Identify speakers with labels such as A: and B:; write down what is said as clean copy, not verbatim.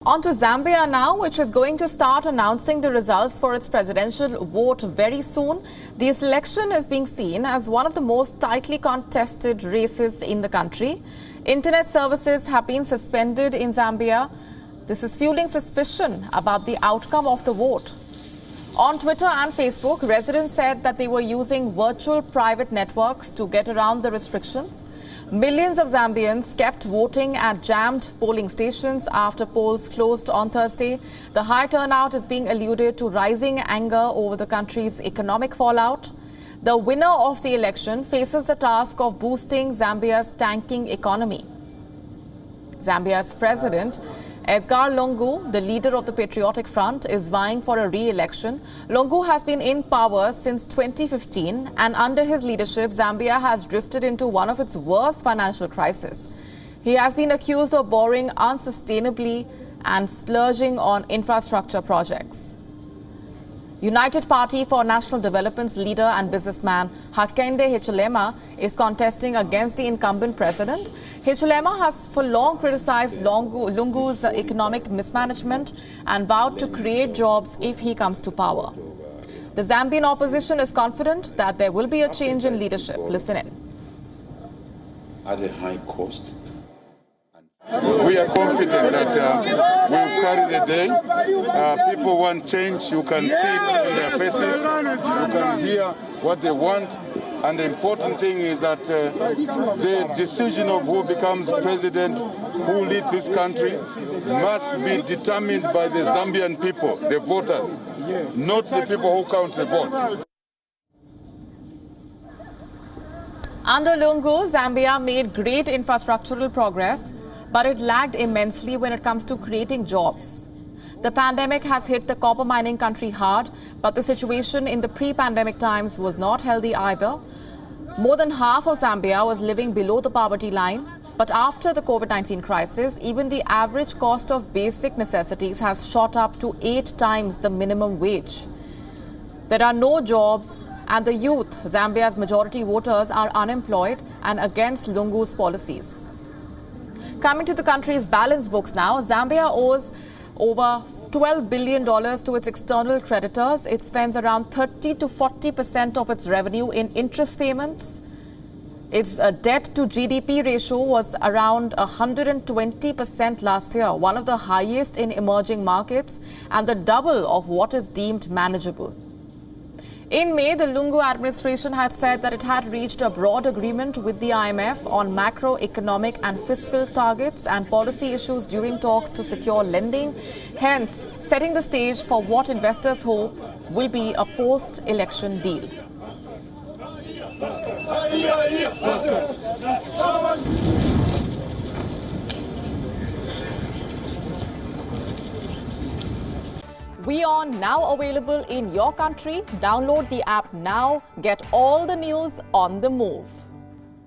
A: On to Zambia now, which is going to start announcing the results for its presidential vote very soon. This election is being seen as one of the most tightly contested races in the country. Internet services have been suspended in Zambia. This is fueling suspicion about the outcome of the vote. On Twitter and Facebook, residents said that they were using virtual private networks to get around the restrictions. Millions of Zambians kept voting at jammed polling stations after polls closed on Thursday. The high turnout is being alluded to rising anger over the country's economic fallout. The winner of the election faces the task of boosting Zambia's tanking economy. Zambia's president, Edgar Lungu, the leader of the Patriotic Front, is vying for a re-election. Lungu has been in power since 2015, and under his leadership, Zambia has drifted into one of its worst financial crises. He has been accused of borrowing unsustainably and splurging on infrastructure projects. United Party for National Development's leader and businessman Hichilema is contesting against the incumbent president. Hichilema has for long criticized Lungu's economic mismanagement and vowed to create jobs if he comes to power. The Zambian opposition is confident that there will be a change in leadership. Listen in.
B: At a high cost.
C: We are confident that we'll carry the day. People want change. You can see it in their faces. You can hear what they want. And the important thing is that the decision of who becomes president, who leads this country, must be determined by the Zambian people, the voters, not the people who count the votes.
A: Under Lungu, Zambia made great infrastructural progress, but it lagged immensely when it comes to creating jobs. The pandemic has hit the copper mining country hard, but the situation in the pre-pandemic times was not healthy either. More than half of Zambia was living below the poverty line, but after the COVID-19 crisis, even the average cost of basic necessities has shot up to 8 times the minimum wage. There are no jobs, and the youth, Zambia's majority voters, are unemployed and against Lungu's policies. Coming to the country's balance books now, Zambia owes over $12 billion to its external creditors. It spends around 30 to 40% of its revenue in interest payments. Its debt to GDP ratio was around 120% last year, one of the highest in emerging markets and the double of what is deemed manageable. In May, the Lungu administration had said that it had reached a broad agreement with the IMF on macroeconomic and fiscal targets and policy issues during talks to secure lending, hence setting the stage for what investors hope will be a post-election deal. WION now available in your country. Download the app now. Get all the news on the move.